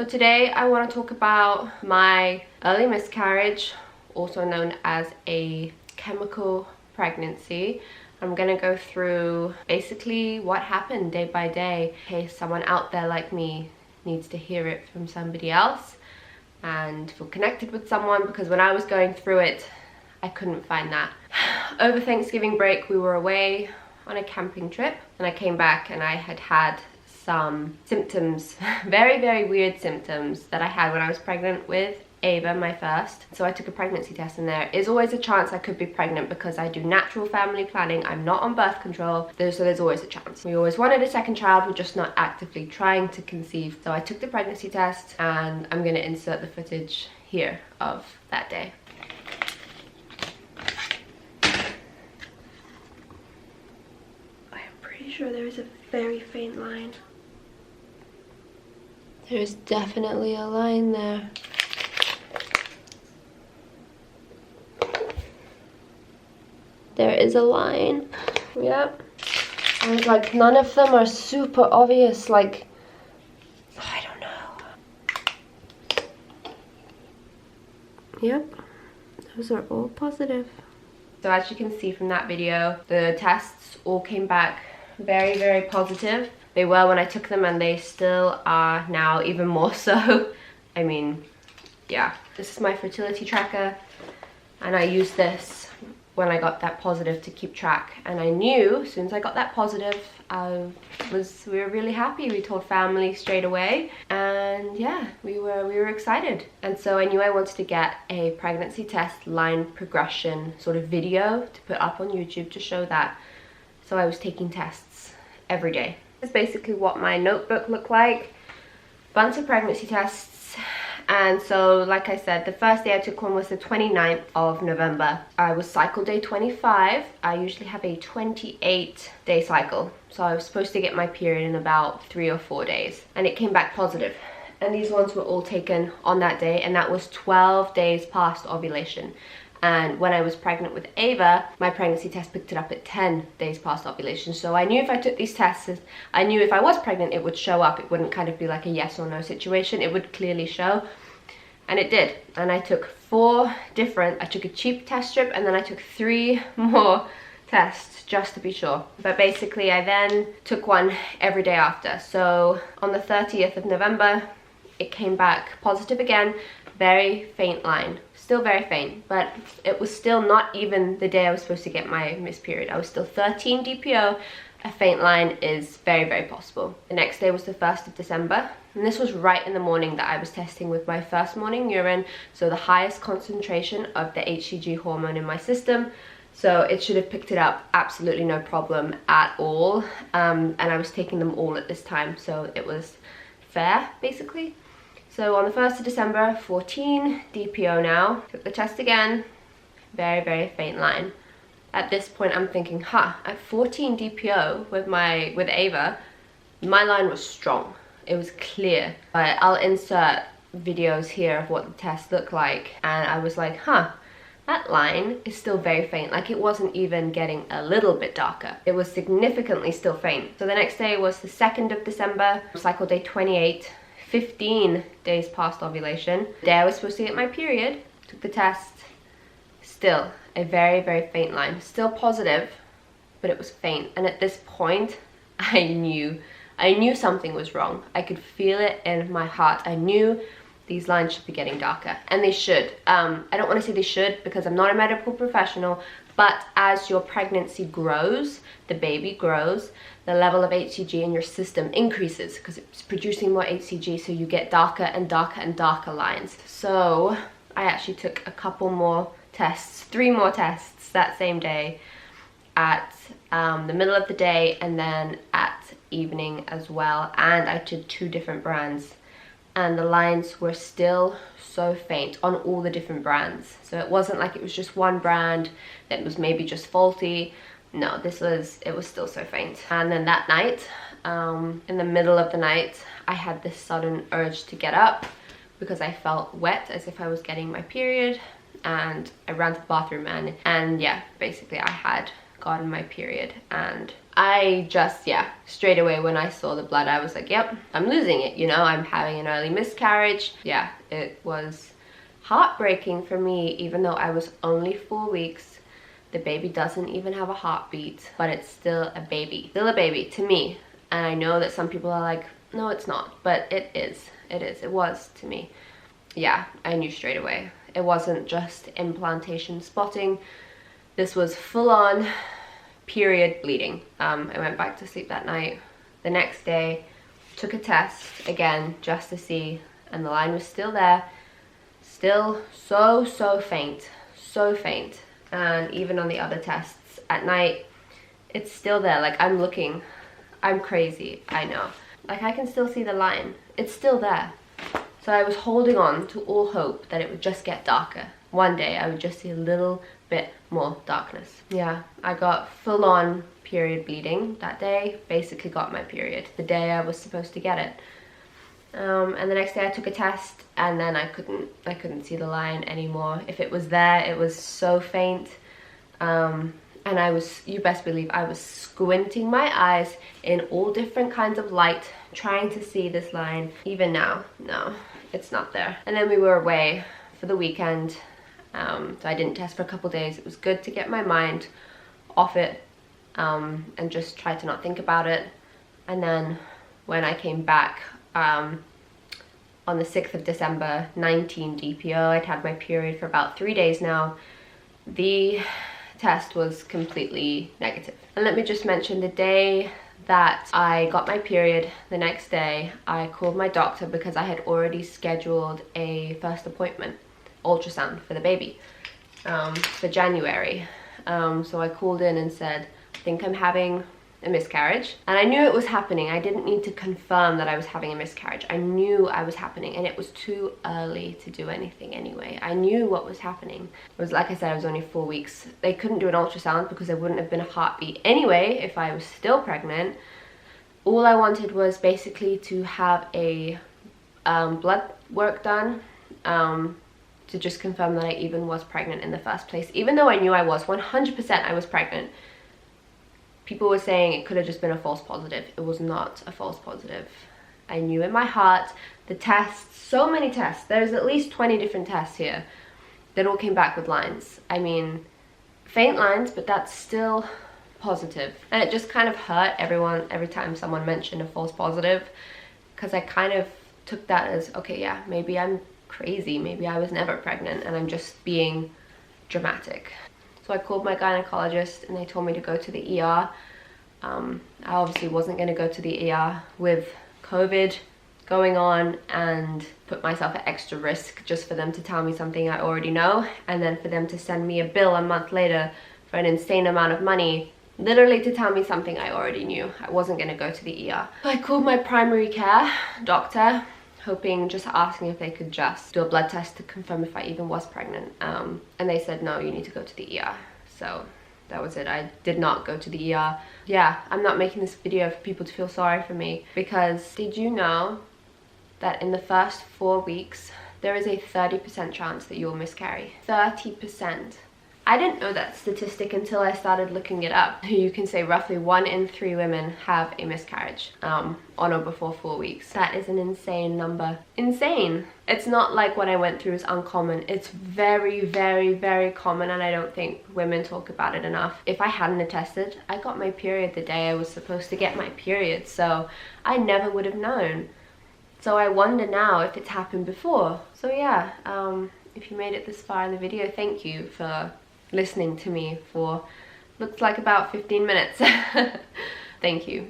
So today I want to talk about my early miscarriage, also known as a chemical pregnancy. I'm gonna go through basically what happened day by day in case someone out there like me needs to hear it from somebody else and feel connected with someone, because when I was going through it, I couldn't find that. Over Thanksgiving break, we were away on a camping trip and I came back and I had some symptoms, very weird symptoms that I had when I was pregnant with Ava, my first. So I took a pregnancy test and there is always a chance I could be pregnant because I do natural family planning. I'm not on birth control, so there's always a chance. We always wanted a second child, we're just not actively trying to conceive. So I took the pregnancy test and I'm gonna insert the footage here of that day. I am pretty sure there is a very faint line. There's definitely a line there. There is a line. Yep. And like none of them are super obvious, like, I don't know. Yep. Those are all positive. So as you can see from that video, the tests all came back very positive. They were when I took them and they still are now, even more so. I mean, yeah. This is my fertility tracker and I use this when I got that positive to keep track, and I knew as soon as I got that positive we were really happy. We told family straight away and yeah, we were excited. And so I knew I wanted to get a pregnancy test line progression sort of video to put up on YouTube to show that. So I was taking tests every day. This is basically what my notebook looked like. Bunch of pregnancy tests. And so, like I said, the first day I took one was the 29th of November. I was cycle day 25. I usually have a 28-day cycle. So I was supposed to get my period in about 3 or 4 days. And it came back positive. And these ones were all taken on that day. And that was 12 days past ovulation. And when I was pregnant with Ava, my pregnancy test picked it up at 10 days past ovulation. So I knew if I took these tests, I knew if I was pregnant, it would show up. It wouldn't kind of be like a yes or no situation. It would clearly show. And it did. And I took I took a cheap test strip and then I took 3 more tests just to be sure. But basically I then took one every day after. So on the 30th of November, it came back positive again. Very faint line, still very faint, but it was still not even the day I was supposed to get my missed period. I was still 13 DPO. A faint line is very possible. The next day was the 1st of December, and this was right in the morning that I was testing with my first morning urine, so the highest concentration of the HCG hormone in my system. So it should have picked it up, absolutely no problem at all. And I was taking them all at this time, so it was fair, basically. So on the 1st of December, 14 DPO now. Took the test again, very faint line. At this point I'm thinking, at 14 DPO with Ava, my line was strong. It was clear. But I'll insert videos here of what the test looked like. And I was like, that line is still very faint. Like, it wasn't even getting a little bit darker. It was significantly still faint. So the next day was the 2nd of December, cycle day 28. 15 days past ovulation. The day I was supposed to get my period, took the test, still a very faint line. Still positive, but it was faint. And at this point, I knew something was wrong. I could feel it in my heart. I knew these lines should be getting darker, and they should. I don't want to say they should because I'm not a medical professional, but as your pregnancy grows, the baby grows, the level of HCG in your system increases because it's producing more HCG, so you get darker and darker lines. So I actually took a couple more tests, 3 more tests that same day at the middle of the day and then at evening as well. And I did 2 different brands. And the lines were still so faint on all the different brands. So it wasn't like it was just one brand that was maybe just faulty. No, it was still so faint. And then that night, in the middle of the night, I had this sudden urge to get up because I felt wet as if I was getting my period, and I ran to the bathroom and yeah, basically I had gotten my period and I just, yeah, straight away when I saw the blood, I was like, yep, I'm losing it, you know, I'm having an early miscarriage. Yeah, it was heartbreaking for me, even though I was only 4 weeks. The baby doesn't even have a heartbeat, but it's still a baby to me. And I know that some people are like, no, it's not, but it is, it was to me. Yeah, I knew straight away. It wasn't just implantation spotting. This was full-on period bleeding. I went back to sleep that night. The next day, took a test again just to see, and the line was still there. Still so faint, so faint. And even on the other tests at night, it's still there. Like, I'm looking, I'm crazy, I know. Like, I can still see the line. It's still there. So I was holding on to all hope that it would just get darker. One day I would just see a little bit more darkness. Yeah, I got full-on period bleeding that day. Basically got my period the day I was supposed to get it. And the next day I took a test, and then I couldn't see the line anymore. If it was there, it was so faint. And I was, you best believe, I was squinting my eyes in all different kinds of light, trying to see this line. Even now, no, it's not there. And then we were away for the weekend, so I didn't test for a couple days. It was good to get my mind off it, and just try to not think about it. And then when I came back, on the 6th of December, 19 DPO, I'd had my period for about 3 days now. The test was completely negative. And let me just mention, the day that I got my period, the next day I called my doctor because I had already scheduled a first appointment, ultrasound for the baby, for January. So I called in and said, I think I'm having a miscarriage. And I knew it was happening. I didn't need to confirm that I was having a miscarriage. I knew I was happening, and it was too early to do anything anyway. I knew what was happening. It was, like I said, I was only 4 weeks. They couldn't do an ultrasound because there wouldn't have been a heartbeat anyway if I was still pregnant. All I wanted was basically to have a blood work done, to just confirm that I even was pregnant in the first place. Even though I knew I was 100% I was pregnant. People were saying it could have just been a false positive. It was not a false positive. I knew in my heart. The tests, so many tests, there's at least 20 different tests here that all came back with lines. I mean, faint lines, but that's still positive. And it just kind of hurt everyone every time someone mentioned a false positive, because I kind of took that as, okay, yeah, maybe I'm crazy, maybe I was never pregnant and I'm just being dramatic. So I called my gynecologist and they told me to go to the ER. I obviously wasn't going to go to the ER with COVID going on and put myself at extra risk just for them to tell me something I already know, and then for them to send me a bill a month later for an insane amount of money, literally to tell me something I already knew. I wasn't going to go to the ER. So I called my primary care doctor, hoping, just asking if they could just do a blood test to confirm if I even was pregnant. And they said, no, you need to go to the ER. So that was it. I did not go to the ER. Yeah, I'm not making this video for people to feel sorry for me, because did you know that in the first 4 weeks, there is a 30% chance that you'll miscarry? 30%. I didn't know that statistic until I started looking it up. You can say roughly 1 in 3 women have a miscarriage on or before 4 weeks. That is an insane number. Insane. It's not like what I went through is uncommon. It's very, very, very common, and I don't think women talk about it enough. If I hadn't attested, I got my period the day I was supposed to get my period, so I never would have known. So I wonder now if it's happened before. So yeah, if you made it this far in the video, thank you for listening to me for, looks like about 15 minutes. Thank you.